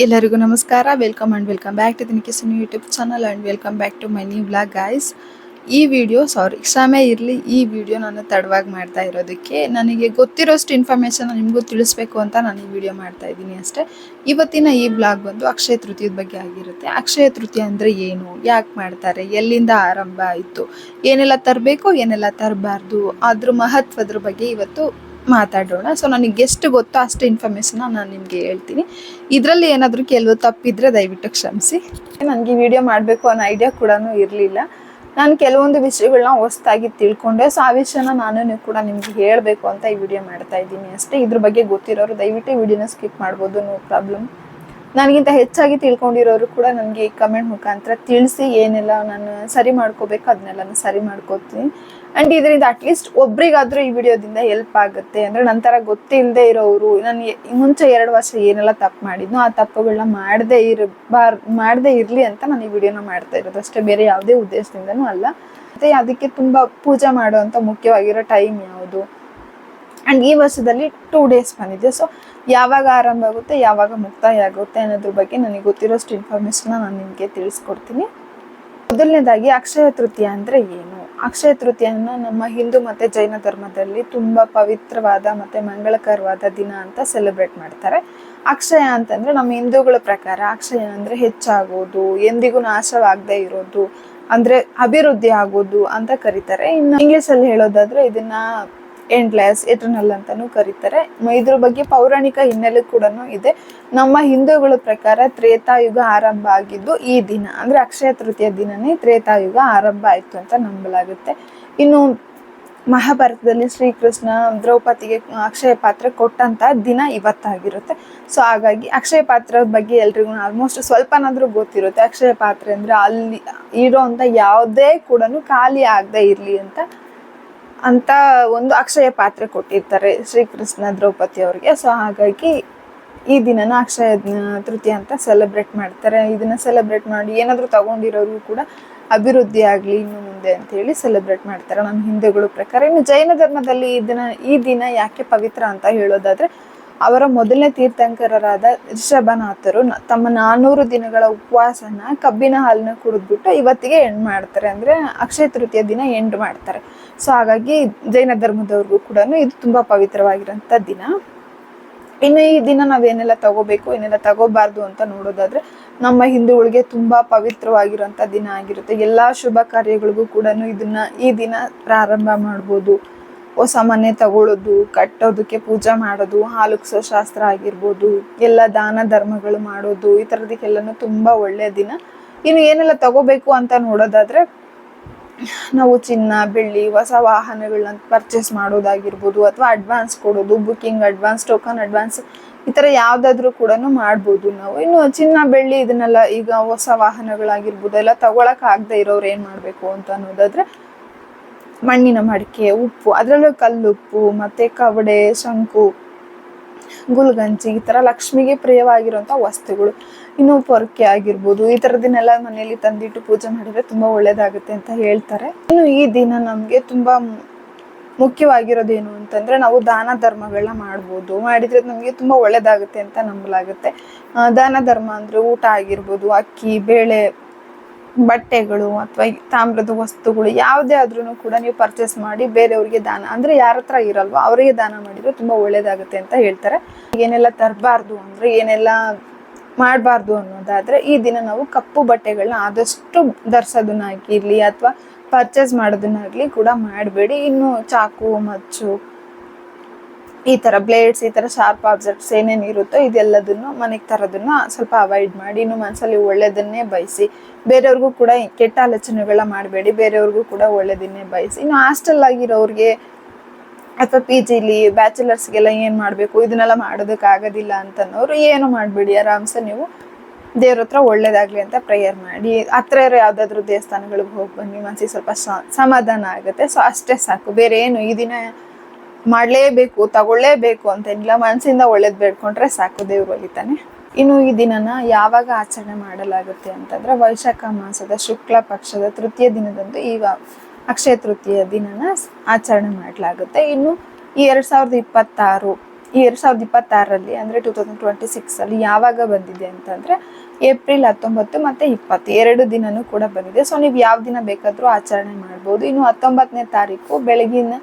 ಎಲ್ಲರಿಗೂ ನಮಸ್ಕಾರ. Welcome back to the ನಿಕೇಶನ್ YouTube channel and welcome back to my new blog guys. ಈ video ಕ್ಷಮೆ ಇರಲಿ, ಈ ವಿಡಿಯೋ ನಾನು ತಡವಾಗಿ ಮಾಡ್ತಾ ಇರೋದಕ್ಕೆ ನನಗೆ ಗೊತ್ತಿರೋಷ್ಟು ಇನ್ಫಾರ್ಮೇಷನ್ ನಿಮಗೂ ತಿಳಿಸ್ಬೇಕು ಅಂತ ನಾನು ಈ ವಿಡಿಯೋ ಮಾಡ್ತಾ ಇದ್ದೀನಿ ಅಷ್ಟೇ. ಇವತ್ತಿನ ಈ ಬ್ಲಾಗ್ ಬಂದು ಅಕ್ಷಯ ತೃತೀಯದ ಬಗ್ಗೆ ಆಗಿರುತ್ತೆ. ಅಕ್ಷಯ ತೃತೀಯ ಅಂದರೆ ಏನು, ಯಾಕೆ ಮಾಡ್ತಾರೆ, ಎಲ್ಲಿಂದ ಆರಂಭ ಆಯಿತು, ಏನೆಲ್ಲ ತರಬೇಕು ಏನೆಲ್ಲ ತರಬಾರ್ದು, ಅದ್ರ ಮಹತ್ವದ್ರ ಬಗ್ಗೆ ಇವತ್ತು ಮಾತಾಡೋಣ. ಸೊ ನನಗೆ ಎಷ್ಟು ಗೊತ್ತೋ ಅಷ್ಟು ಇನ್ಫಾರ್ಮೇಷನ್ನ ನಾನು ನಿಮಗೆ ಹೇಳ್ತೀನಿ. ಇದರಲ್ಲಿ ಏನಾದರೂ ಕೆಲವು ತಪ್ಪಿದ್ರೆ ದಯವಿಟ್ಟು ಕ್ಷಮಿಸಿ. ನನಗೆ ವಿಡಿಯೋ ಮಾಡಬೇಕು ಅನ್ನೋ ಐಡಿಯಾ ಕೂಡ ಇರಲಿಲ್ಲ. ನಾನು ಕೆಲವೊಂದು ವಿಷಯಗಳನ್ನ ಹೊಸದಾಗಿ ತಿಳ್ಕೊಂಡೆ. ಸೊ ಆ ವಿಷಯನ ನಾನು ಕೂಡ ನಿಮ್ಗೆ ಹೇಳಬೇಕು ಅಂತ ಈ ವಿಡಿಯೋ ಮಾಡ್ತಾ ಇದ್ದೀನಿ ಅಷ್ಟೇ. ಇದ್ರ ಬಗ್ಗೆ ಗೊತ್ತಿರೋರು ದಯವಿಟ್ಟು ಈ ವಿಡಿಯೋನ ಸ್ಕಿಪ್ ಮಾಡ್ಬೋದು, ನೋ ಪ್ರಾಬ್ಲಮ್. ನನಗಿಂತ ಹೆಚ್ಚಾಗಿ ತಿಳ್ಕೊಂಡಿರೋರು ಕೂಡ ನನಗೆ ಕಮೆಂಟ್ ಮುಖಾಂತರ ತಿಳಿಸಿ ಏನೆಲ್ಲ ನಾನು ಸರಿ ಮಾಡ್ಕೋಬೇಕು ಅದನ್ನೆಲ್ಲ ನಾನು ಸರಿ ಮಾಡ್ಕೋತೀನಿ. ಆ್ಯಂಡ್ ಇದರಿಂದ ಅಟ್ಲೀಸ್ಟ್ ಒಬ್ರಿಗಾದರೂ ಈ ವಿಡಿಯೋದಿಂದ ಹೆಲ್ಪ್ ಆಗುತ್ತೆ. ಅಂದರೆ ನಂತರ ಗೊತ್ತಿಲ್ಲದೆ ಇರೋರು, ನಾನು ಮುಂಚೆ 2 ವರ್ಷ ಏನೆಲ್ಲ ತಪ್ಪು ಮಾಡಿದ್ನೋ ಆ ತಪ್ಪುಗಳನ್ನ ಮಾಡದೇ ಇರಲಿ ಅಂತ ನಾನು ಈ ವಿಡಿಯೋನ ಮಾಡ್ತಾ ಇರೋದು ಅಷ್ಟೇ, ಬೇರೆ ಯಾವುದೇ ಉದ್ದೇಶದಿಂದನೂ ಅಲ್ಲ. ಮತ್ತು ಅದಕ್ಕೆ ತುಂಬ ಪೂಜೆ ಮಾಡುವಂಥ ಮುಖ್ಯವಾಗಿರೋ ಟೈಮ್ ಯಾವುದು, ಆ್ಯಂಡ್ ಈ ವರ್ಷದಲ್ಲಿ 2 ಡೇಸ್ ಬಂದಿದೆ. ಸೊ ಯಾವಾಗ ಆರಂಭ ಆಗುತ್ತೆ, ಯಾವಾಗ ಮುಕ್ತಾಯ ಆಗುತ್ತೆ ಅನ್ನೋದ್ರ ಬಗ್ಗೆ ನನಗೆ ಗೊತ್ತಿರೋಷ್ಟು ಇನ್ಫಾರ್ಮೇಷನ್ನ ನಾನು ನಿಮಗೆ ತಿಳಿಸ್ಕೊಡ್ತೀನಿ. ಮೊದಲನೇದಾಗಿ ಅಕ್ಷಯ ತೃತೀಯ ಅಂದರೆ ಏನು? ಅಕ್ಷಯ ತೃತೀಯನ ನಮ್ಮ ಹಿಂದೂ ಮತ್ತು ಜೈನ ಧರ್ಮದಲ್ಲಿ ತುಂಬ ಪವಿತ್ರವಾದ ಮತ್ತು ಮಂಗಳಕರವಾದ ದಿನ ಅಂತ ಸೆಲೆಬ್ರೇಟ್ ಮಾಡ್ತಾರೆ. ಅಕ್ಷಯ ಅಂತಂದರೆ ನಮ್ಮ ಹಿಂದೂಗಳ ಪ್ರಕಾರ ಅಕ್ಷಯ ಅಂದರೆ ಹೆಚ್ಚಾಗೋದು, ಎಂದಿಗೂ ನಾಶವಾಗದೇ ಇರೋದು, ಅಂದರೆ ಅಭಿವೃದ್ಧಿ ಆಗೋದು ಅಂತ ಕರೀತಾರೆ. ಇನ್ನು ಇಂಗ್ಲೀಷಲ್ಲಿ ಹೇಳೋದಾದರೆ ಇದನ್ನು ಎಂಡ್ಲೆಸ್, ಎಟರ್ನಲ್ ಅಂತಲೂ ಕರೀತಾರೆ. ಇದ್ರ ಬಗ್ಗೆ ಪೌರಾಣಿಕ ಹಿನ್ನೆಲೆ ಕೂಡ ಇದೆ. ನಮ್ಮ ಹಿಂದೂಗಳ ಪ್ರಕಾರ ತ್ರೇತಾಯುಗ ಆರಂಭ ಆಗಿದ್ದು ಈ ದಿನ, ಅಂದರೆ ಅಕ್ಷಯ ತೃತೀಯ ದಿನನೇ ತ್ರೇತಾಯುಗ ಆರಂಭ ಆಯಿತು ಅಂತ ನಂಬಲಾಗುತ್ತೆ. ಇನ್ನು ಮಹಾಭಾರತದಲ್ಲಿ ಶ್ರೀಕೃಷ್ಣ ದ್ರೌಪದಿಗೆ ಅಕ್ಷಯ ಪಾತ್ರೆ ಕೊಟ್ಟಂಥ ದಿನ ಇವತ್ತಾಗಿರುತ್ತೆ. ಸೊ ಹಾಗಾಗಿ ಅಕ್ಷಯ ಪಾತ್ರೆ ಬಗ್ಗೆ ಎಲ್ರಿಗೂ ಆಲ್ಮೋಸ್ಟ್ ಸ್ವಲ್ಪನಾದರೂ ಗೊತ್ತಿರುತ್ತೆ. ಅಕ್ಷಯ ಪಾತ್ರೆ ಅಂದರೆ ಅಲ್ಲಿ ಇರೋ ಅಂಥ ಯಾವುದೇ ಕೂಡ ಖಾಲಿ ಆಗದೆ ಇರಲಿ ಅಂತ ಒಂದು ಅಕ್ಷಯ ಪಾತ್ರೆ ಕೊಟ್ಟಿರ್ತಾರೆ ಶ್ರೀಕೃಷ್ಣ ದ್ರೌಪದಿ ಅವ್ರಿಗೆ. ಸೊ ಹಾಗಾಗಿ ಈ ದಿನನ ಅಕ್ಷಯ ತೃತೀಯ ಅಂತ ಸೆಲೆಬ್ರೇಟ್ ಮಾಡ್ತಾರೆ. ಇದನ್ನು ಸೆಲೆಬ್ರೇಟ್ ಮಾಡಿ ಏನಾದರೂ ತಗೊಂಡಿರೋರು ಕೂಡ ಅಭಿವೃದ್ಧಿ ಆಗಲಿ ಇನ್ನು ಮುಂದೆ ಅಂತೇಳಿ ಸೆಲೆಬ್ರೇಟ್ ಮಾಡ್ತಾರೆ ನಮ್ಮ ಹಿಂದೂಗಳ ಪ್ರಕಾರ. ಇನ್ನು ಜೈನ ಧರ್ಮದಲ್ಲಿ ಈ ದಿನ ಯಾಕೆ ಪವಿತ್ರ ಅಂತ ಹೇಳೋದಾದರೆ, ಅವರ ಮೊದಲನೇ ತೀರ್ಥಂಕರರಾದ ಋಷಭನಾಥರು ತಮ್ಮ 400 ದಿನಗಳ ಉಪವಾಸನ ಕಬ್ಬಿನ ಹಾಲನ್ನ ಕುಡಿದ್ಬಿಟ್ಟು ಇವತ್ತಿಗೆ ಎಂಡ್ ಮಾಡ್ತಾರೆ, ಅಂದರೆ ಅಕ್ಷಯ ತೃತೀಯ ದಿನ ಎಂಡ್ ಮಾಡ್ತಾರೆ. ಸೊ ಹಾಗಾಗಿ ಜೈನ ಧರ್ಮದವ್ರಿಗೂ ಕೂಡ ಇದು ತುಂಬ ಪವಿತ್ರವಾಗಿರೋಂಥ ದಿನ. ಇನ್ನು ಈ ದಿನ ನಾವೇನೆಲ್ಲ ತಗೋಬೇಕು ಏನೆಲ್ಲ ತಗೋಬಾರ್ದು ಅಂತ ನೋಡೋದಾದರೆ, ನಮ್ಮ ಹಿಂದೂಗಳಿಗೆ ತುಂಬ ಪವಿತ್ರವಾಗಿರೋಂಥ ದಿನ ಆಗಿರುತ್ತೆ. ಎಲ್ಲ ಶುಭ ಕಾರ್ಯಗಳಿಗೂ ಕೂಡ ಈ ದಿನ ಪ್ರಾರಂಭ ಮಾಡ್ಬೋದು. ಹೊಸ ಮನೆ ತಗೊಳ್ಳೋದು, ಕಟ್ಟೋದಕ್ಕೆ ಪೂಜೆ ಮಾಡೋದು, ಹಾಲುಕ್ಸೋ ಶಾಸ್ತ್ರ ಆಗಿರ್ಬೋದು, ಎಲ್ಲ ದಾನ ಧರ್ಮಗಳು ಮಾಡೋದು, ಈ ಥರದಕ್ಕೆಲ್ಲನೂ ತುಂಬ ಒಳ್ಳೆಯ ದಿನ. ಇನ್ನು ಏನೆಲ್ಲ ತಗೋಬೇಕು ಅಂತ ನೋಡೋದಾದರೆ, ನಾವು ಚಿನ್ನ, ಬೆಳ್ಳಿ, ಹೊಸ ವಾಹನಗಳನ್ನ ಪರ್ಚೇಸ್ ಮಾಡೋದಾಗಿರ್ಬೋದು, ಅಥವಾ ಅಡ್ವಾನ್ಸ್ ಕೊಡೋದು, ಬುಕ್ಕಿಂಗ್ ಅಡ್ವಾನ್ಸ್, ಟೋಕನ್ ಅಡ್ವಾನ್ಸ್, ಈ ಥರ ಯಾವುದಾದ್ರೂ ಕೂಡ ಮಾಡ್ಬೋದು ನಾವು. ಇನ್ನು ಚಿನ್ನ, ಬೆಳ್ಳಿ ಇದನ್ನೆಲ್ಲ ಈಗ ಹೊಸ ವಾಹನಗಳಾಗಿರ್ಬೋದು ಎಲ್ಲ ತಗೊಳಕ್ಕಾಗದೆ ಇರೋರು ಏನು ಮಾಡಬೇಕು ಅಂತ ಅನ್ನೋದಾದರೆ, ಮಣ್ಣಿನ ಮಡಿಕೆ, ಉಪ್ಪು, ಅದರಲ್ಲೂ ಕಲ್ಲುಪ್ಪು ಮತ್ತು ಕವಡೆ, ಶಂಕು, ಗುಲ್ಗಂಜಿ, ಈ ಥರ ಲಕ್ಷ್ಮಿಗೆ ಪ್ರಿಯವಾಗಿರುವಂಥ ವಸ್ತುಗಳು, ಇನ್ನು ಪೊರಕೆ ಆಗಿರ್ಬೋದು, ಈ ಥರದನ್ನೆಲ್ಲ ಮನೆಯಲ್ಲಿ ತಂದಿಟ್ಟು ಪೂಜೆ ಮಾಡಿದರೆ ತುಂಬ ಒಳ್ಳೆಯದಾಗುತ್ತೆ ಅಂತ ಹೇಳ್ತಾರೆ. ಇನ್ನು ಈ ದಿನ ನಮಗೆ ತುಂಬ ಮುಖ್ಯವಾಗಿರೋದೇನು ಅಂತಂದರೆ, ನಾವು ದಾನ ಧರ್ಮಗಳನ್ನ ಮಾಡಿದರೆ ನಮಗೆ ತುಂಬ ಒಳ್ಳೆಯದಾಗುತ್ತೆ ಅಂತ ನಂಬಲಾಗುತ್ತೆ. ದಾನ ಧರ್ಮ ಅಂದರೆ ಊಟ ಆಗಿರ್ಬೋದು, ಅಕ್ಕಿ, ಬೇಳೆ, ಬಟ್ಟೆಗಳು ಅಥವಾ ತಾಮ್ರದ ವಸ್ತುಗಳು ಯಾವುದೇ ಆದ್ರೂ ಕೂಡ ನೀವು ಪರ್ಚೇಸ್ ಮಾಡಿ ಬೇರೆಯವ್ರಿಗೆ ದಾನ, ಅಂದರೆ ಯಾರ ಹತ್ರ ಇರಲ್ವೋ ಅವರಿಗೆ ದಾನ ಮಾಡಿದರೆ ತುಂಬ ಒಳ್ಳೆಯದಾಗುತ್ತೆ ಅಂತ ಹೇಳ್ತಾರೆ. ಏನೆಲ್ಲ ತರಬಾರ್ದು ಅಂದರೆ, ಏನೆಲ್ಲ ಮಾಡಬಾರ್ದು ಅನ್ನೋದಾದರೆ, ಈ ದಿನ ನಾವು ಕಪ್ಪು ಬಟ್ಟೆಗಳನ್ನ ಆದಷ್ಟು ಧರಿಸೋದನ್ನಾಗಿರಲಿ ಅಥವಾ ಪರ್ಚೇಸ್ ಮಾಡೋದನ್ನಾಗಲಿ ಕೂಡ ಮಾಡಬೇಡಿ. ಇನ್ನು ಚಾಕು, ಮಚ್ಚು, ಈ ಥರ ಬ್ಲೇಡ್ಸ್, ಈ ಥರ ಶಾರ್ಪ್ ಆಬ್ಜೆಕ್ಟ್ಸ್ ಏನೇನು ಇರುತ್ತೋ ಇದೆಲ್ಲದನ್ನು ಮನೆಗೆ ತರೋದನ್ನು ಸ್ವಲ್ಪ ಅವಾಯ್ಡ್ ಮಾಡಿ. ಇನ್ನು ಮನಸ್ಸಲ್ಲಿ ಒಳ್ಳೆಯದನ್ನೇ ಬಯಸಿ, ಬೇರೆಯವ್ರಿಗೂ ಕೂಡ ಕೆಟ್ಟ ಆಲೋಚನೆಗಳನ್ನ ಮಾಡಬೇಡಿ, ಬೇರೆಯವ್ರಿಗೂ ಕೂಡ ಒಳ್ಳೆಯದನ್ನೇ ಬಯಸಿ. ಇನ್ನು ಹಾಸ್ಟೆಲ್ ಆಗಿರೋರಿಗೆ ಅಥವಾ ಪಿ ಜಿಲಿ ಬ್ಯಾಚುಲರ್ಸ್ಗೆಲ್ಲ ಏನು ಮಾಡಬೇಕು, ಇದನ್ನೆಲ್ಲ ಮಾಡೋದಕ್ಕಾಗೋದಿಲ್ಲ ಅಂತನೋರು ಏನು ಮಾಡಬೇಡಿ, ಆರಾಮ್ಸೆ ನೀವು ದೇವ್ರ ಹತ್ರ ಒಳ್ಳೇದಾಗಲಿ ಅಂತ ಪ್ರೇಯರ್ ಮಾಡಿ. ಹತ್ರ ಇರೋ ಯಾವುದಾದ್ರೂ ದೇವಸ್ಥಾನಗಳಿಗೆ ಹೋಗಿ ಬನ್ನಿ, ಮನಸ್ಸಿಗೆ ಸ್ವಲ್ಪ ಸಮಾಧಾನ ಆಗುತ್ತೆ. ಸೊ ಅಷ್ಟೇ ಸಾಕು, ಬೇರೆ ಏನು ಈ ದಿನ ಮಾಡಲೇಬೇಕು, ತಗೊಳ್ಳೇಬೇಕು ಅಂತೇನಿಲ್ಲ, ಮನಸ್ಸಿಂದ ಒಳ್ಳೇದು ಬೇಡ್ಕೊಂಡ್ರೆ ಸಾಕು, ದೇವ್ರು ಒಲಿತಾನೆ. ಇನ್ನು ಈ ದಿನನ ಯಾವಾಗ ಆಚರಣೆ ಮಾಡಲಾಗುತ್ತೆ ಅಂತಂದರೆ, ವೈಶಾಖ ಮಾಸದ ಶುಕ್ಲ ಪಕ್ಷದ ತೃತೀಯ ದಿನದಂದು ಈಗ ಅಕ್ಷಯ ತೃತೀಯ ದಿನನ ಆಚರಣೆ ಮಾಡಲಾಗುತ್ತೆ. ಇನ್ನು ಈ 2026 2026 ಅಂದರೆ 2026 ಯಾವಾಗ ಬಂದಿದೆ ಅಂತಂದರೆ ಏಪ್ರಿಲ್ 19 ಮತ್ತು 20 2 ದಿನನೂ ಕೂಡ ಬಂದಿದೆ. ಸೊ ನೀವು ಯಾವ ದಿನ ಬೇಕಾದರೂ ಆಚರಣೆ ಮಾಡ್ಬೋದು. ಇನ್ನು 19ನೇ ತಾರೀಕು ಬೆಳಗಿನ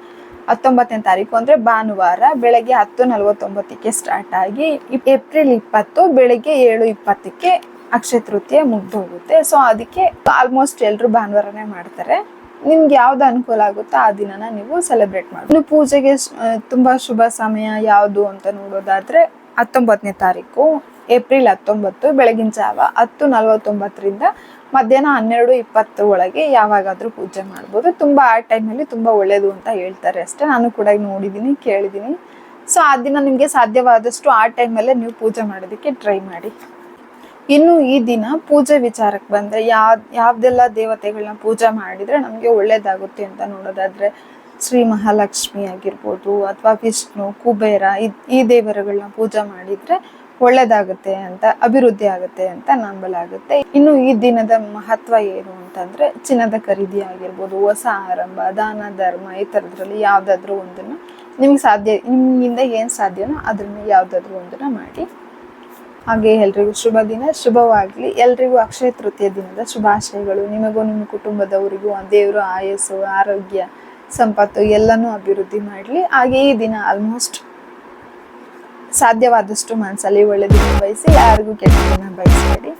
19ನೇ ತಾರೀಕು ಅಂದರೆ ಭಾನುವಾರ ಬೆಳಗ್ಗೆ 10:49ಕ್ಕೆ ಸ್ಟಾರ್ಟ್ ಆಗಿ ಏಪ್ರಿಲ್ 20 ಬೆಳಗ್ಗೆ 7:20ಕ್ಕೆ ಅಕ್ಷಯ ತೃತೀಯ ಮುಗ್ದೋಗುತ್ತೆ. ಸೊ ಅದಕ್ಕೆ ಆಲ್ಮೋಸ್ಟ್ ಎಲ್ಲರೂ ಭಾನುವಾರನೇ ಮಾಡ್ತಾರೆ. ನಿಮ್ಗೆ ಯಾವ್ದು ಅನುಕೂಲ ಆಗುತ್ತೋ ಆ ದಿನನ ನೀವು ಸೆಲೆಬ್ರೇಟ್ ಮಾಡಿ. ಇನ್ನು ಪೂಜೆಗೆ ತುಂಬ ಶುಭ ಸಮಯ ಯಾವುದು ಅಂತ ನೋಡೋದಾದರೆ 19ನೇ ತಾರೀಕು ಏಪ್ರಿಲ್ 19 ಬೆಳಗಿನ ಜಾವ 10:49ರಿಂದ ಮಧ್ಯಾಹ್ನ 12:20 ಒಳಗೆ ಯಾವಾಗಾದರೂ ಪೂಜೆ ಮಾಡ್ಬೋದು. ತುಂಬ ಆ ಟೈಮಲ್ಲಿ ತುಂಬ ಒಳ್ಳೆಯದು ಅಂತ ಹೇಳ್ತಾರೆ ಅಷ್ಟೇ. ನಾನು ಕೂಡ ನೋಡಿದ್ದೀನಿ, ಕೇಳಿದ್ದೀನಿ. ಸೊ ಆ ದಿನ ನಿಮಗೆ ಸಾಧ್ಯವಾದಷ್ಟು ಆ ಟೈಮಲ್ಲೇ ನೀವು ಪೂಜೆ ಮಾಡೋದಕ್ಕೆ ಟ್ರೈ ಮಾಡಿ. ಇನ್ನು ಈ ದಿನ ಪೂಜೆ ವಿಚಾರಕ್ಕೆ ಬಂದರೆ ಯಾವ್ದೆಲ್ಲ ದೇವತೆಗಳನ್ನ ಪೂಜೆ ಮಾಡಿದರೆ ನಮಗೆ ಒಳ್ಳೇದಾಗುತ್ತೆ ಅಂತ ನೋಡೋದಾದರೆ ಶ್ರೀ ಮಹಾಲಕ್ಷ್ಮಿ ಆಗಿರ್ಬೋದು ಅಥವಾ ವಿಷ್ಣು, ಕುಬೇರ ಈ ದೇವರುಗಳನ್ನ ಪೂಜೆ ಮಾಡಿದರೆ ಒಳ್ಳೇದಾಗುತ್ತೆ ಅಂತ, ಅಭಿವೃದ್ಧಿ ಆಗುತ್ತೆ ಅಂತ ನಂಬಲಾಗುತ್ತೆ. ಇನ್ನು ಈ ದಿನದ ಮಹತ್ವ ಏನು ಅಂತಂದರೆ ಚಿನ್ನದ ಖರೀದಿ ಆಗಿರ್ಬೋದು, ಹೊಸ ಆರಂಭ, ದಾನ ಧರ್ಮ ಈ ಥರದ್ರಲ್ಲಿ ಯಾವುದಾದ್ರೂ ಒಂದನ್ನು ನಿಮ್ಮಿಂದ ಏನು ಸಾಧ್ಯನೋ ಅದನ್ನು ಯಾವುದಾದ್ರೂ ಒಂದನ್ನು ಮಾಡಿ. ಹಾಗೆ ಎಲ್ರಿಗೂ ಶುಭ ದಿನ, ಶುಭವಾಗಲಿ. ಎಲ್ರಿಗೂ ಅಕ್ಷಯ ತೃತೀಯ ದಿನದ ಶುಭಾಶಯಗಳು. ನಿಮಗೂ ನಿಮ್ಮ ಕುಟುಂಬದವರಿಗೂ ದೇವರು ಆಯಸ್ಸು, ಆರೋಗ್ಯ, ಸಂಪತ್ತು ಎಲ್ಲನೂ ಅಭಿವೃದ್ಧಿ ಮಾಡಲಿ. ಹಾಗೆ ಈ ದಿನ ಆಲ್ಮೋಸ್ಟ್ ಸಾಧ್ಯವಾದಷ್ಟು ಮನಸ್ಸಲ್ಲಿ ಒಳ್ಳೆಯದನ್ನು ಬಯಸಿ, ಯಾರಿಗೂ ಕೆಟ್ಟದನ್ನು ಬಯಸಬೇಡಿ.